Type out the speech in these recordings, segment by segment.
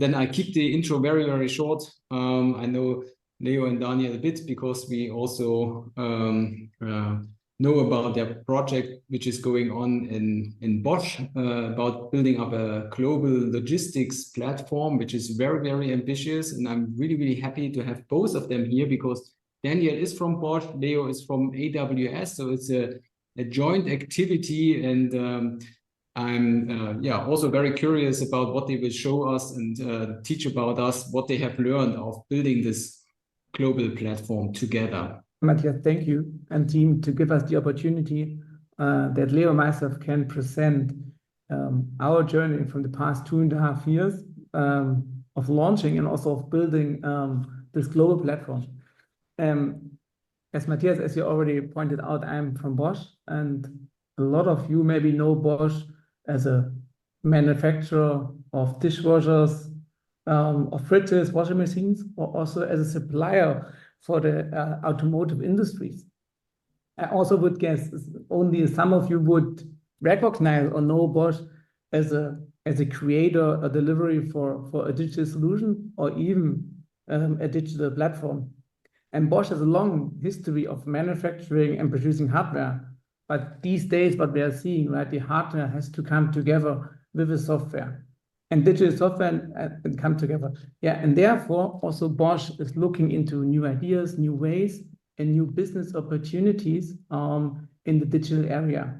then I keep the intro very, very short. I know Leo and Daniel a bit because we also know about their project, which is going on in Bosch, about building up a global logistics platform, which is very, very ambitious. And I'm really, really happy to have both of them here because Daniel is from Bosch, Leo is from AWS. So it's a joint activity. And I'm also very curious about what they will show us and teach about us, what they have learned of building this global platform together. Matthias, thank you, and team, to give us the opportunity that Leo and myself can present our journey from the past 2.5 years of launching and also of building this global platform. As Matthias, as you already pointed out, I'm from Bosch, and a lot of you maybe know Bosch as a manufacturer of dishwashers, of fridges, washing machines, or also as a supplier for the automotive industries. I also would guess only some of you would recognize or know Bosch as a creator, a delivery for a digital solution, or even a digital platform. And Bosch has a long history of manufacturing and producing hardware. But these days, what we are seeing, right, the hardware has to come together with the software. And digital software and come together. Yeah, and therefore also Bosch is looking into new ideas, new ways, and new business opportunities in the digital area.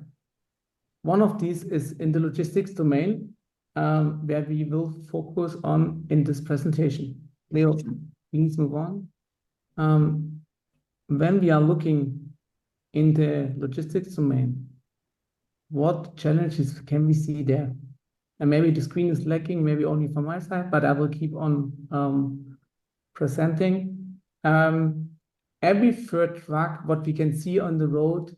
One of these is in the logistics domain, where we will focus on in this presentation. Leo, please move on. When we are looking in the logistics domain, what challenges can we see there? And maybe the screen is lacking, maybe only from my side, but I will keep on presenting. Every third truck, what we can see on the road,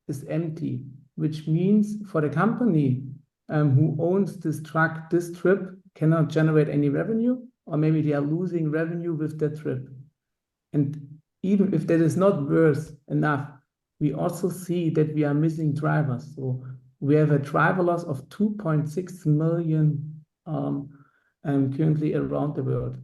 is empty, which means for the company who owns this truck, this trip cannot generate any revenue, or maybe they are losing revenue with that trip. And even if that is not worse enough, we also see that we are missing drivers. So we have a driver loss of 2.6 million currently around the world.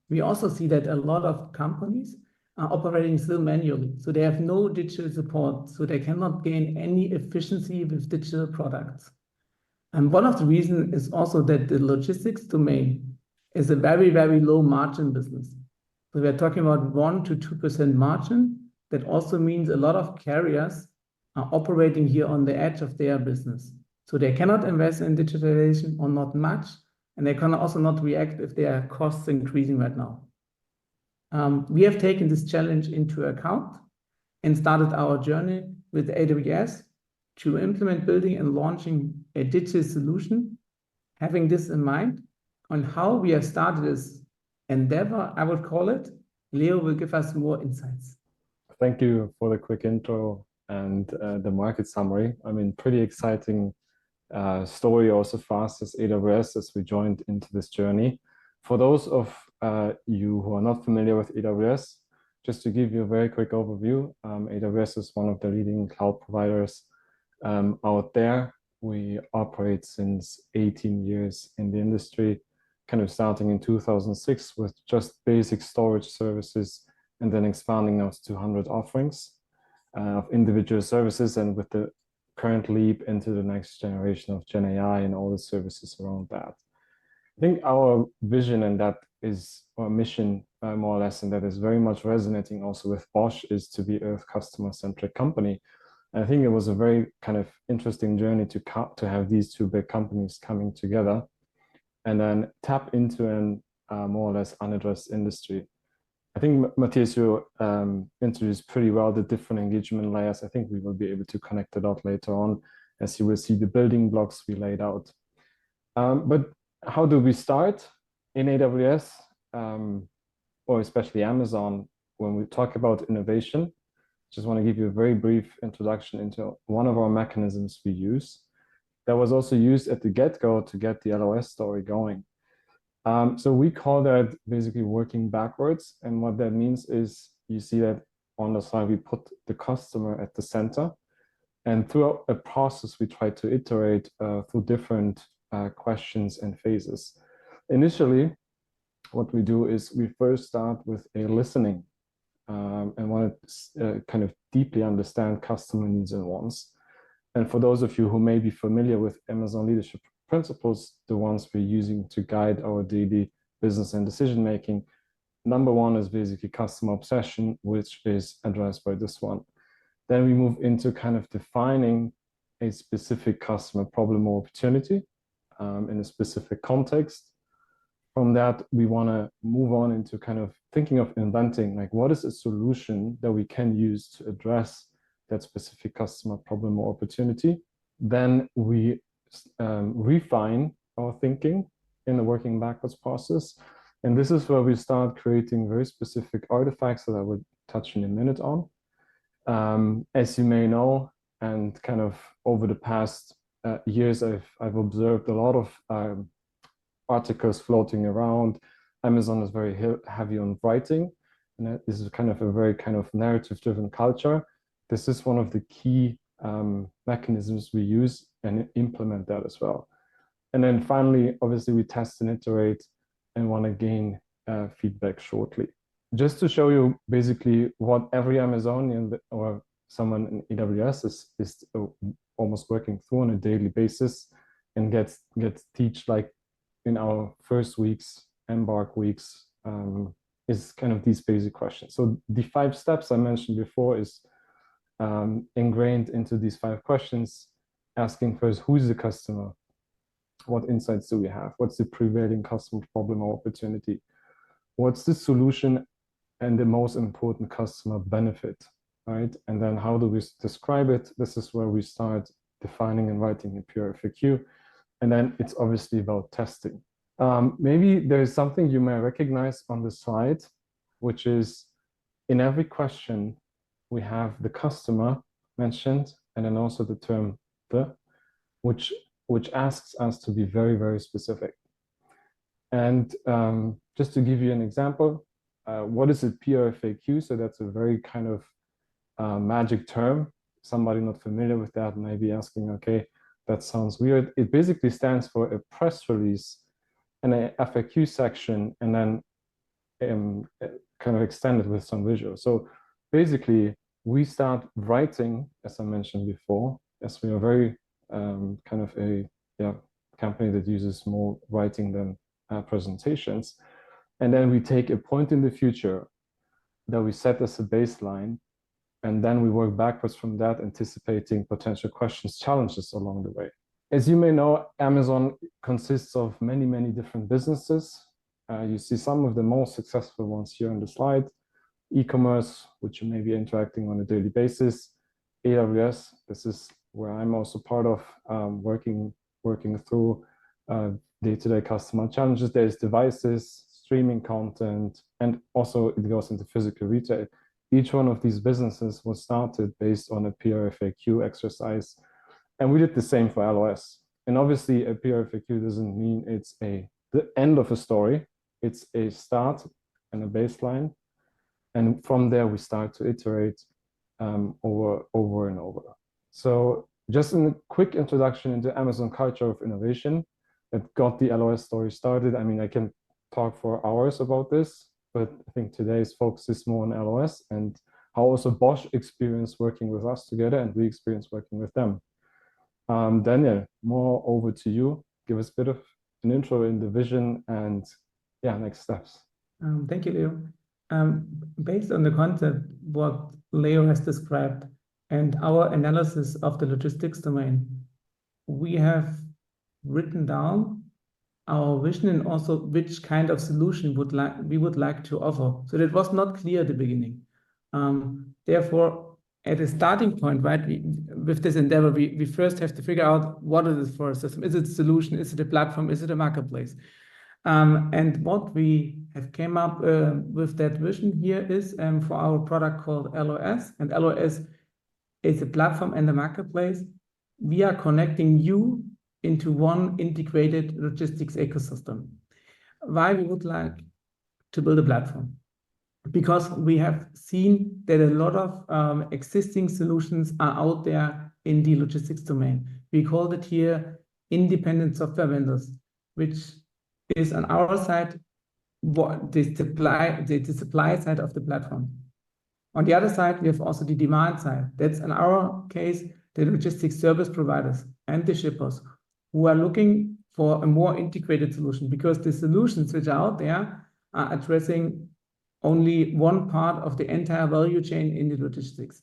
We also see that a lot of companies are operating still manually. So they have no digital support. So they cannot gain any efficiency with digital products. And one of the reasons is also that the logistics domain is a very, very low margin business. So we're talking about 1 to 2% margin. That also means a lot of carriers are operating here on the edge of their business. So they cannot invest in digitalization or not much, and they can also not react if their costs increasing right now. We have taken this challenge into account and started our journey with AWS to implement building and launching a digital solution, having this in mind on how we have started this endeavor, I would call it. Leo will give us more insights. Thank you for the quick intro and the market summary. I mean, pretty exciting story also for us as AWS as we joined into this journey. For those of you who are not familiar with AWS, just to give you a very quick overview, AWS is one of the leading cloud providers out there. We operate since 18 years in the industry, kind of starting in 2006 with just basic storage services and then expanding now to 200 offerings of individual services, and with the current leap into the next generation of Gen AI and all the services around that. I think our vision, and that is our mission more or less, and that is very much resonating also with Bosch, is to be a customer-centric company. And I think it was a very kind of interesting journey to have these two big companies coming together and then tap into an more or less unaddressed industry. I think, Matthias, you introduced pretty well the different engagement layers. I think we will be able to connect it out later on as you will see the building blocks we laid out. But how do we start in AWS or especially Amazon when we talk about innovation? Just want to give you a very brief introduction into one of our mechanisms we use that was also used at the get-go to get the L.O.S. story going. So we call that basically working backwards. And what that means is you see that on the slide, we put the customer at the center. And throughout a process, we try to iterate through different questions and phases. initially, what we do is we first start with a listening and want to kind of deeply understand customer needs and wants. And for those of you who may be familiar with Amazon leadership principles, the ones we're using to guide our daily business and decision making, number one is basically customer obsession, which is addressed by this one. Then we move into kind of defining a specific customer problem or opportunity in a specific context. From that, we want to move on into kind of thinking of inventing, like what is a solution that we can use to address that specific customer problem or opportunity. Then we refine our thinking in the working backwards process. And this is where we start creating very specific artifacts that I would touch in a minute on. As you may know, and kind of over the past years, I've observed a lot of articles floating around. Amazon is very heavy on writing, and that is kind of a very kind of narrative-driven culture. This is one of the key mechanisms we use and implement that as well. And then finally, obviously, we test and iterate and want to gain feedback shortly. Just to show you basically what every Amazonian or someone in AWS is almost working through on a daily basis and gets teach like in our first weeks, embark weeks, is kind of these basic questions. So the 5 steps I mentioned before is ingrained into these 5 questions, asking first, who's the customer? What insights do we have? What's the prevailing customer problem or opportunity? What's the solution and the most important customer benefit, right? And then how do we describe it? This is where we start defining and writing a pure FAQ. And then it's obviously about testing. Maybe there is something you may recognize on the slide, which is in every question, we have the customer mentioned, and then also the term the, which asks us to be very, very specific. And just to give you an example, what is a PRFAQ? So that's a very kind of magic term. Somebody not familiar with that may be asking, okay, that sounds weird. It basically stands for a press release and a FAQ section, and then kind of extended with some visuals. So basically, we start writing, as I mentioned before, as we are very kind of a company that uses more writing than presentations. And then we take a point in the future that we set as a baseline, and then we work backwards from that, anticipating potential questions, challenges along the way. As you may know, Amazon consists of many, many different businesses. You see some of the most successful ones here on the slide. E-commerce, which you may be interacting on a daily basis. AWS, this is where I'm also part of working through day-to-day customer challenges. There's devices, streaming content, and also it goes into physical retail. Each one of these businesses was started based on a PRFAQ exercise. And we did the same for L.O.S. And obviously a PRFAQ doesn't mean it's the end of a story. It's a start and a baseline. And from there, we start to iterate over and over. So just a quick introduction into Amazon culture of innovation that got the L.O.S. story started. I mean, I can talk for hours about this, but I think today's focus is more on L.O.S. and how also Bosch experienced working with us together and we experienced working with them. Daniel, more over to you. Give us a bit of an intro in the vision and next steps. Thank you, Leo. Based on the concept, what Leo has described and our analysis of the logistics domain, we have written down our vision and also which kind of solution we would like to offer. So that was not clear at the beginning. Therefore, at a starting point, right, with this endeavor, we first have to figure out what is it for a system. Is it a solution? Is it a platform? Is it a marketplace? And what we have came up with that vision here is for our product called L.O.S. And L.O.S. is a platform and a marketplace. We are connecting you into one integrated logistics ecosystem. Why we would like to build a platform? Because we have seen that a lot of existing solutions are out there in the logistics domain. We called it here independent software vendors, which is on our side what the supply side of the platform. On the other side, we have also the demand side. That's in our case, the logistics service providers and the shippers who are looking for a more integrated solution, because the solutions which are out there are addressing only one part of the entire value chain in the logistics.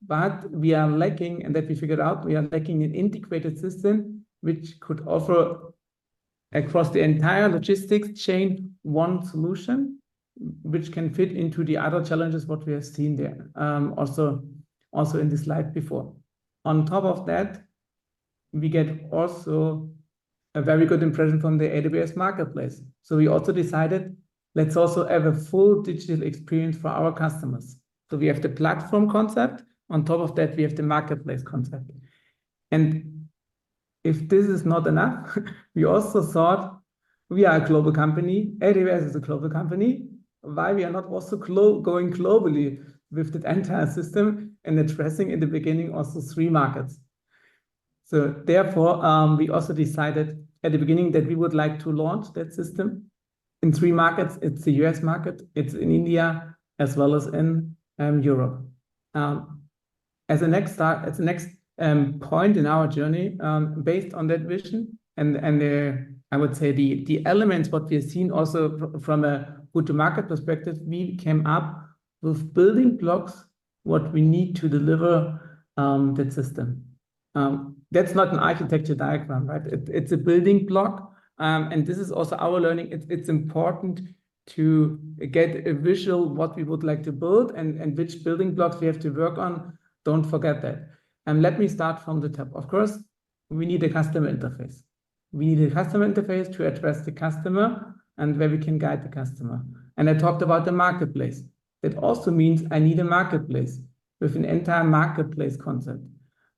But we are lacking, and that we figured out, we are lacking an integrated system which could offer across the entire logistics chain one solution which can fit into the other challenges what we have seen there, also in the slide before. On top of that, we get also a very good impression from the AWS marketplace. So we also decided, let's also have a full digital experience for our customers. So we have the platform concept. On top of that, we have the marketplace concept. And if this is not enough, we also thought we are a global company. AWS is a global company. Why we are not also going globally with the entire system and addressing in the beginning also 3 markets. So therefore, we also decided at the beginning that we would like to launch that system in 3 markets. It's the US market, it's in India, as well as in Europe. As a next point in our journey, based on that vision and I would say the elements what we have seen also from a go-to-market perspective, we came up with building blocks what we need to deliver that system. That's not an architecture diagram, right? It's a building block, and this is also our learning. It's important to get a visual what we would like to build and which building blocks we have to work on. Don't forget that. And let me start from the top. Of course, we need a customer interface. We need a customer interface to address the customer and where we can guide the customer. And I talked about the marketplace. That also means I need a marketplace with an entire marketplace concept.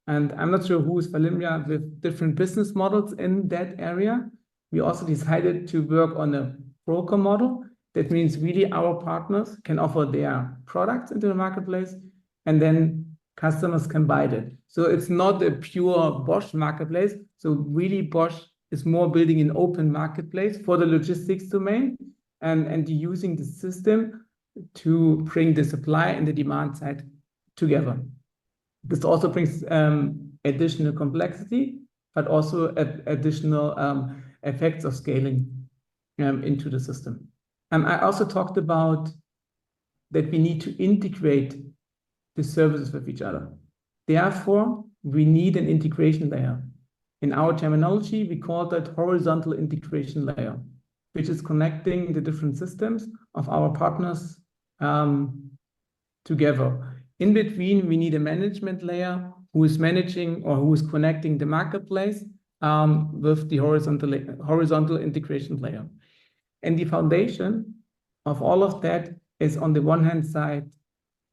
And I'm not sure who is familiar with different business models in that area. We also decided to work on a broker model. That means really our partners can offer their products into the marketplace, and then customers can buy that. So it's not a pure Bosch marketplace. So really Bosch is more building an open marketplace for the logistics domain and using the system to bring the supply and the demand side together. This also brings additional complexity, but also additional effects of scaling into the system. I also talked about that we need to integrate the services with each other. Therefore, we need an integration layer. In our terminology, we call that horizontal integration layer, which is connecting the different systems of our partners together. In between, we need a management layer who is managing or who is connecting the marketplace with the horizontal integration layer. And the foundation of all of that is, on the one hand side,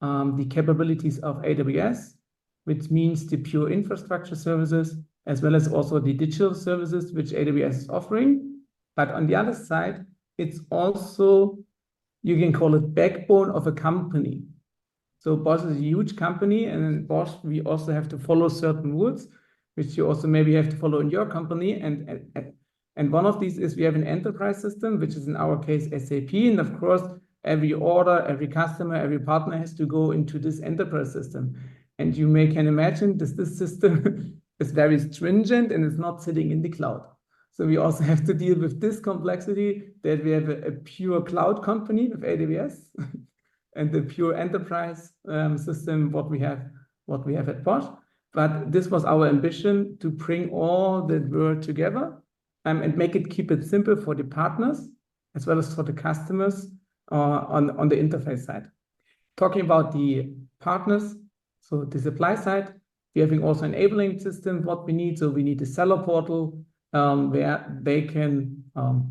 the capabilities of AWS, which means the pure infrastructure services, as well as also the digital services which AWS is offering. But on the other side, it's also, you can call it backbone of a company. So Bosch is a huge company, and in Bosch, we also have to follow certain rules, which you also maybe have to follow in your company. And one of these is we have an enterprise system, which is in our case SAP. And of course, every order, every customer, every partner has to go into this enterprise system. And you can imagine this system is very stringent and is not sitting in the cloud. So we also have to deal with this complexity that we have a pure cloud company with AWS and the pure enterprise system what we have at Bosch. But this was our ambition, to bring all that world together and keep it simple for the partners as well as for the customers on the interface side. Talking about the partners, so the supply side, we having also enabling system what we need. So we need a seller portal where they can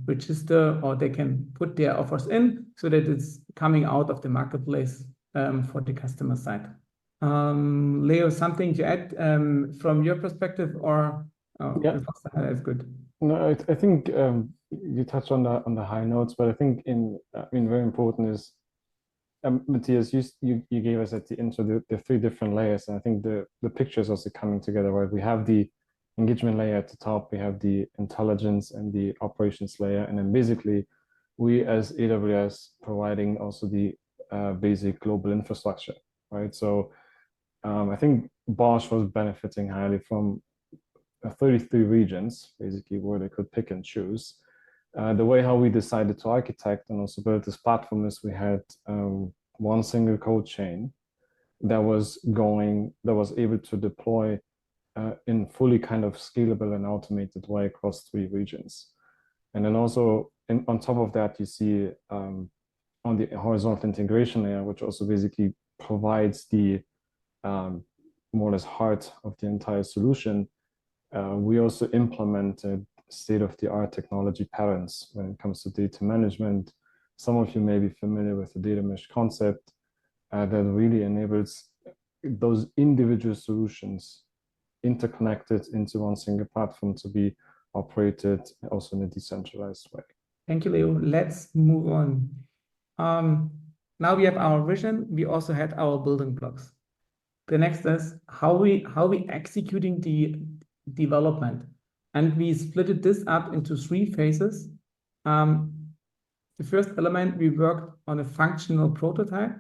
register or they can put their offers in so that it's coming out of the marketplace for the customer side. Leo, something to add from your perspective, or yeah, that's good. No, I think you touched on the high notes, but I think very important is, Matthias, you gave us at the intro the 3 different layers, and I think the picture is also coming together, right? We have the engagement layer at the top, we have the intelligence and the operations layer. And then basically we as AWS providing also the basic global infrastructure, right? So I think Bosch was benefiting highly from 33 regions, basically, where they could pick and choose. The way how we decided to architect and also build this platform is we had one single code chain that was able to deploy in fully kind of scalable and automated way across 3 regions. And then also on top of that, you see on the horizontal integration layer, which also basically provides the more or less heart of the entire solution. We also implemented state-of-the-art technology patterns when it comes to data management. Some of you may be familiar with the data mesh concept that really enables those individual solutions interconnected into one single platform to be operated also in a decentralized way. Thank you, Leo. Let's move on. Now we have our vision. We also had our building blocks. The next is how we executing the development. And we split this up into 3 phases. The first element, we worked on a functional prototype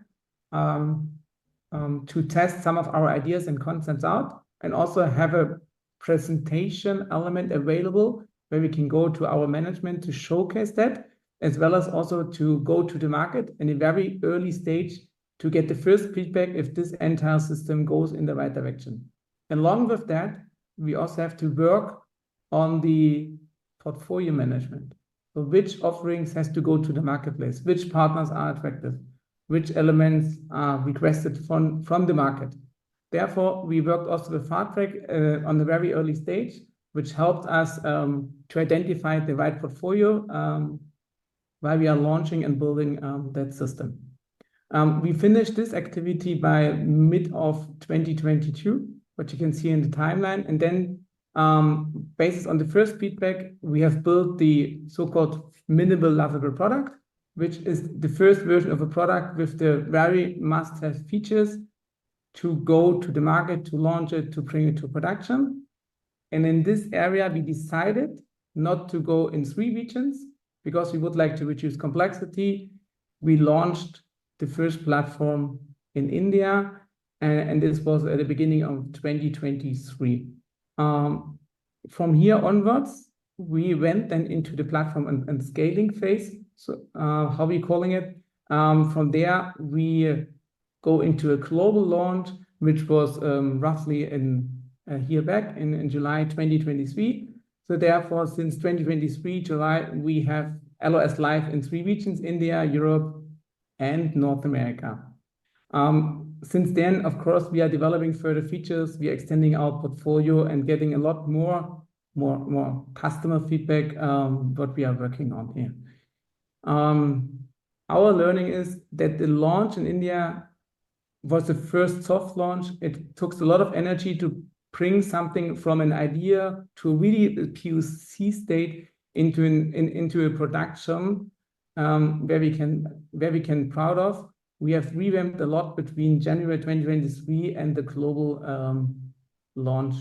to test some of our ideas and concepts out, and also have a presentation element available where we can go to our management to showcase that, as well as also to go to the market in a very early stage to get the first feedback if this entire system goes in the right direction. Along with that, we also have to work on the portfolio management. So which offerings has to go to the marketplace, which partners are attractive, which elements are requested from the market. Therefore, we worked also with FastTrack on the very early stage, which helped us to identify the right portfolio while we are launching and building that system. We finished this activity by mid of 2022, what you can see in the timeline. And then based on the first feedback, we have built the so-called minimal lovable product, which is the first version of a product with the very must-have features to go to the market, to launch it, to bring it to production. And in this area, we decided not to go in 3 regions because we would like to reduce complexity. We launched the first platform in India, and this was at the beginning of 2023. From here onwards, we went then into the platform and scaling phase. So how are we calling it? From there, we go into a global launch, which was roughly in July 2023. So therefore, since 2023, July, we have L.OS live in 3 regions, India, Europe, and North America. Since then, of course, we are developing further features. We are extending our portfolio and getting a lot more customer feedback, what we are working on here. Our learning is that the launch in India was the first soft launch. It took a lot of energy to bring something from an idea to really the POC state into a production where we can proud of. We have revamped a lot between January 2023 and the global launch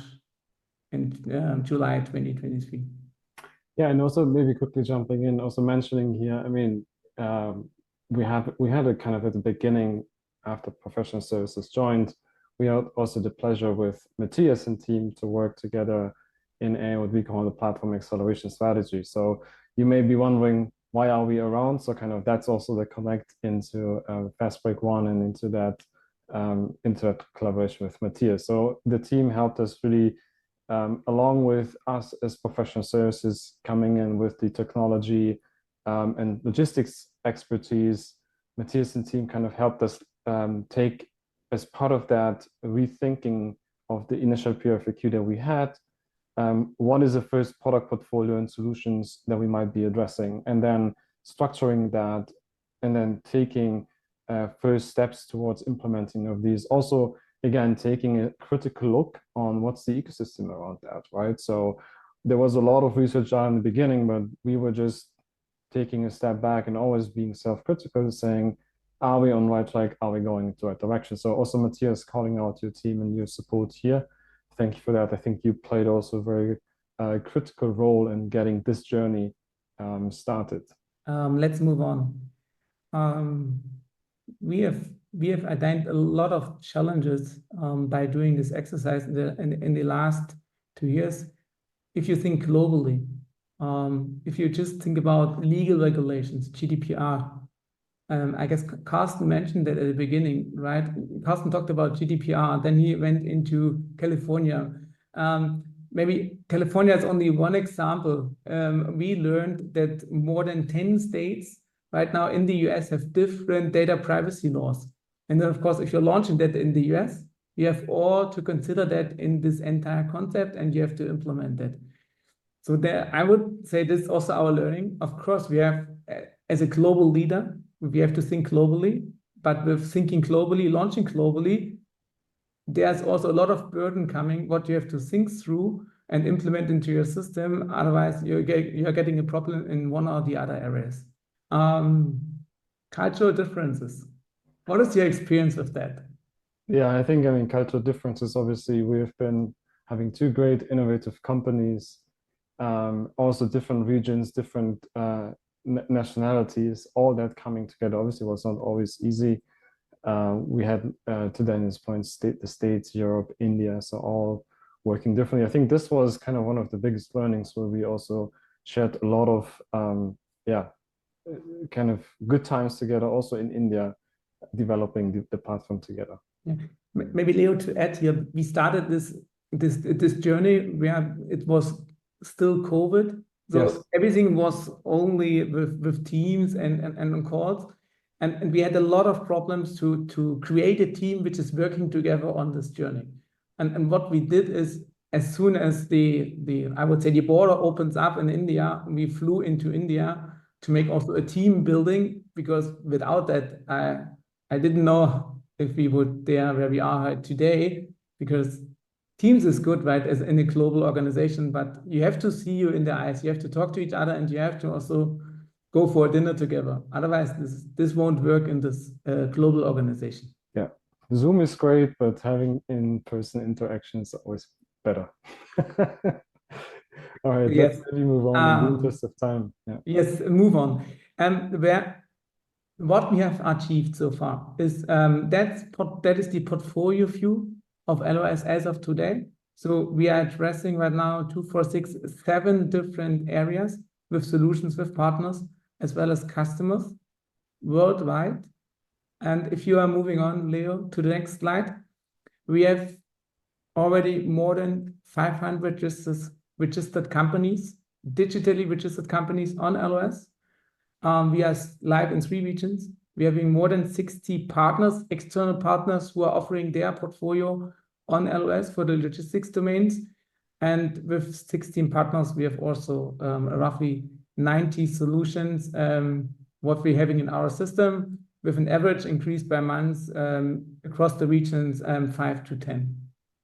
in July 2023. Yeah, and also maybe quickly jumping in, also mentioning here, I mean, we had a kind of at the beginning, after professional services joined, we had also the pleasure with Matthias and team to work together in what we call the platform acceleration strategy. So you may be wondering, why are we around? So kind of that's also the connect into FastTrack 1 and into that collaboration with Matthias. So the team helped us really, along with us as professional services coming in with the technology and logistics expertise, Matthias and team kind of helped us take as part of that rethinking of the initial PRFQ that we had, what is the first product portfolio and solutions that we might be addressing, and then structuring that, and then taking first steps towards implementing of these. Also, again, taking a critical look on what's the ecosystem around that, right? So there was a lot of research done in the beginning, but we were just taking a step back and always being self-critical, saying, are we on the right track? Are we going in the right direction? So also Matthias, calling out your team and your support here. thank you for that. I think you played also a very critical role in getting this journey started. Let's move on. We have identified a lot of challenges by doing this exercise in the last 2 years. If you think globally, if you just think about legal regulations, GDPR, I guess Carsten mentioned that at the beginning, right? Carsten talked about GDPR, then he went into California. Maybe California is only one example. We learned that more than 10 states right now in the US have different data privacy laws. And then, of course, if you're launching that in the US, you have all to consider that in this entire concept, and you have to implement that. So there, I would say this is also our learning. Of course, we have, as a global leader, we have to think globally, but with thinking globally, launching globally, there's also a lot of burden coming, what you have to think through and implement into your system. Otherwise, you're getting a problem in one or the other areas. Cultural differences. What is your experience with that? Yeah, I mean, cultural differences, obviously, we've been having two great innovative companies, also different regions, different nationalities, all that coming together obviously was not always easy. We had, to Daniel's point, the States, Europe, India, so all working differently. I think this was kind of one of the biggest learnings where we also shared a lot of, kind of good times together, also in India, developing the platform together. Yeah. Maybe Leo, to add here, we started this journey where it was still COVID. So yes. Everything was only with Teams and on calls. And we had a lot of problems to create a team which is working together on this journey. And what we did is, as soon as I would say the border opens up in India, we flew into India to make also a team building, because without that, I didn't know if we would there where we are today, because Teams is good, right, as in a global organization, but you have to see you in the eyes, you have to talk to each other, and you have to also go for a dinner together. Otherwise, this won't work in this global organization. Yeah, Zoom is great, but having in-person interaction is always better. All right, yes. Let's maybe move on in the interest of time. Yeah. Yes, move on. What we have achieved so far is that is the portfolio view of L.OS as of today. So we are addressing right now 2, 4, 6, 7 different areas with solutions with partners as well as customers worldwide. And if you are moving on, Leo, to the next slide, we have already more than 500 registered companies, digitally registered companies on L.OS. We are live in 3 regions. We are having more than 60 partners, external partners, who are offering their portfolio on L.OS for the logistics domains. And with 16 partners, we have also roughly 90 solutions, what we're having in our system, with an average increase by months across the regions, 5 to 10.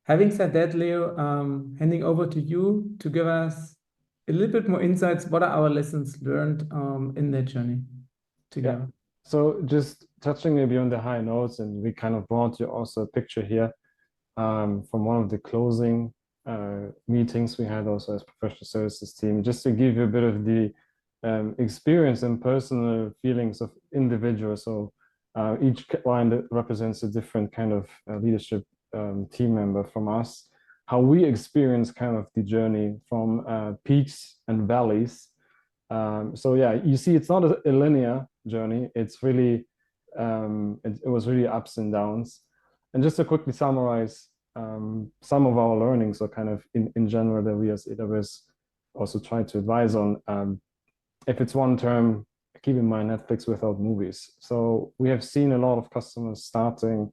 Having said that, Leo, handing over to you to give us a little bit more insights. What are our lessons learned in that journey together? Yeah. So just touching maybe on the high notes, and we kind of brought you also a picture here from one of the closing meetings we had also as professional services team, just to give you a bit of the experience and personal feelings of individuals. So each line that represents a different kind of leadership team member from us, how we experience kind of the journey from peaks and valleys. So yeah, you see, it's not a linear journey. It's really, it was really ups and downs. And just to quickly summarize some of our learnings, or kind of in general that we as AWS also try to advise on. If it's one term, keep in mind Netflix without movies. So we have seen a lot of customers starting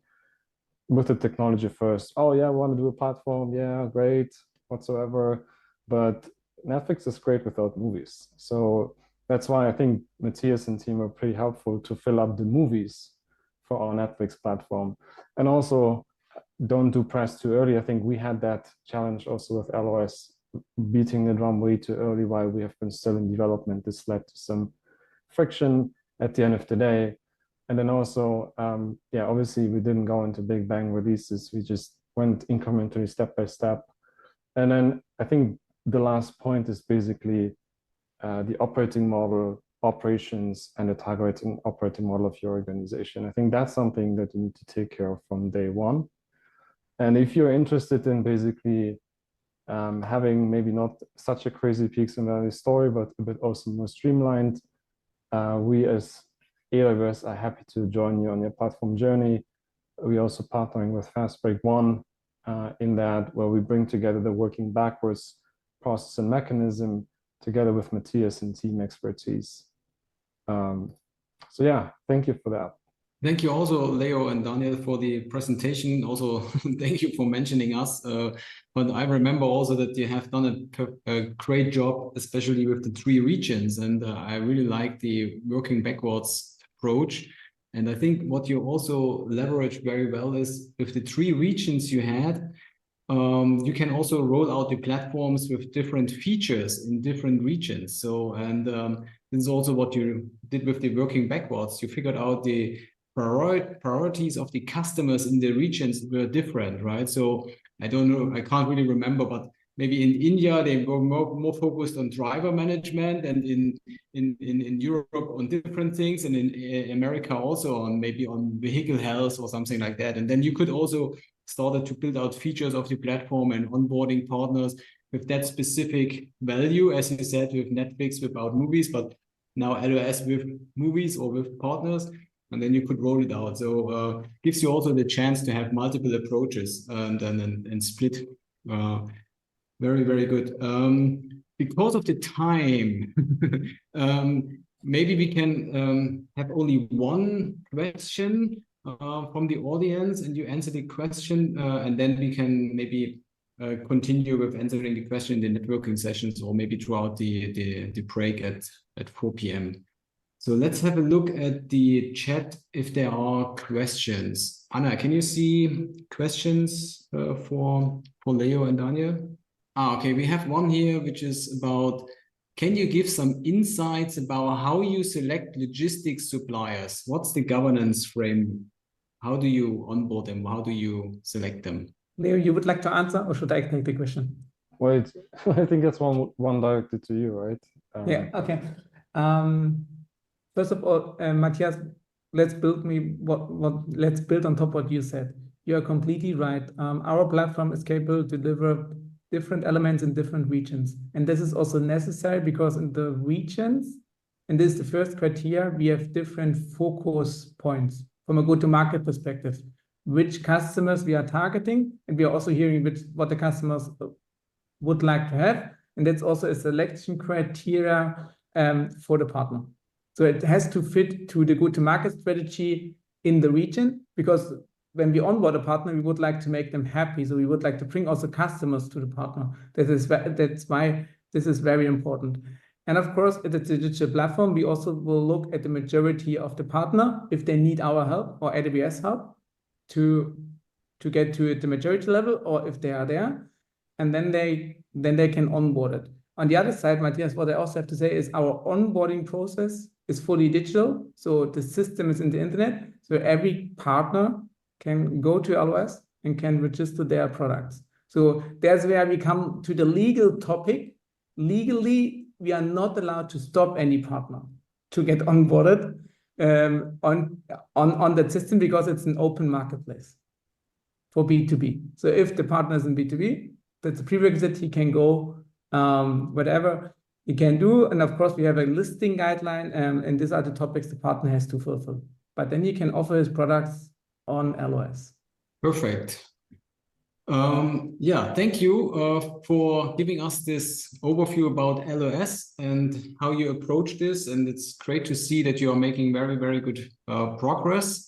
with the technology first. Oh yeah, I want to do a platform. Yeah, great, whatsoever. But Netflix is great without movies. So that's why I think Matthias and team are pretty helpful to fill up the movies for our Netflix platform. And also, don't do press too early. I think we had that challenge also with L.OS, beating the drum way too early while we have been still in development. This led to some friction at the end of the day. And then also, yeah, obviously we didn't go into big bang releases. We just went incrementally step by step. And then I think the last point is basically the operating model, operations, and the targeting operating model of your organization. I think that's something that you need to take care of from day one. And if you're interested in basically having maybe not such a crazy peaks and valleys story, but a bit also more streamlined, we as AWS are happy to join you on your platform journey. We're also partnering with Fast Break One in that, where we bring together the working backwards process and mechanism together with Matthias and team expertise. So yeah, thank you for that. Thank you also, Leo and Daniel, for the presentation. Also, thank you for mentioning us. But I remember also that you have done a great job, especially with the 3 regions. And I really like the working backwards approach. And I think what you also leverage very well is with the 3 regions you had, you can also roll out the platforms with different features in different regions. So, and this is also what you did with the working backwards. You figured out the priorities of the customers in the regions were different, right? So I don't know, I can't really remember, but maybe in India they were more focused on driver management, and in Europe on different things, and in America also on maybe on vehicle health or something like that. And then you could also started to build out features of the platform and onboarding partners with that specific value, as you said, with Netflix without movies, but now L.OS with movies or with partners. And then you could roll it out. So gives you also the chance to have multiple approaches and split. Very, very good. Because of the time, maybe we can have only one question from the audience, and you answer the question, and then we can maybe continue with answering the question in the networking sessions, or maybe throughout the break at 4 p.m. So let's have a look at the chat if there are questions. Anna, can you see questions for Leo and Daniel? Okay, we have one here, which is about, can you give some insights about how you select logistics suppliers? What's the governance frame? How do you onboard them? How do you select them? Leo, you would like to answer, or should I take the question? Wait, I think that's one directed to you, right? Yeah, okay. First of all, Matthias, let's build on top of what you said. You are completely right. Our platform is capable to deliver different elements in different regions. And this is also necessary because in the regions, and this is the first criteria, we have different focus points from a go-to-market perspective, which customers we are targeting, and we are also hearing what the customers would like to have. And that's also a selection criteria for the partner. So it has to fit to the go-to-market strategy in the region, because when we onboard a partner, we would like to make them happy. So we would like to bring also customers to the partner. That's why this is very important. And of course, at the digital platform, we also will look at the majority of the partner, if they need our help or AWS help to get to the majority level, or if they are there, and then they can onboard it. On the other side, Matthias, what I also have to say is our onboarding process is fully digital. So the system is in the internet. So every partner can go to L.OS and can register their products. So that's where we come to the legal topic. Legally, we are not allowed to stop any partner to get onboarded on that system, because it's an open marketplace for B2B. So if the partner is in B2B, that's a prerequisite. He can go whatever he can do. And of course, we have a listing guideline, and these are the topics the partner has to fulfill. But then he can offer his products on L.OS. Perfect. Yeah, thank you for giving us this overview about L.OS and how you approach this. And it's great to see that you are making very, very good progress.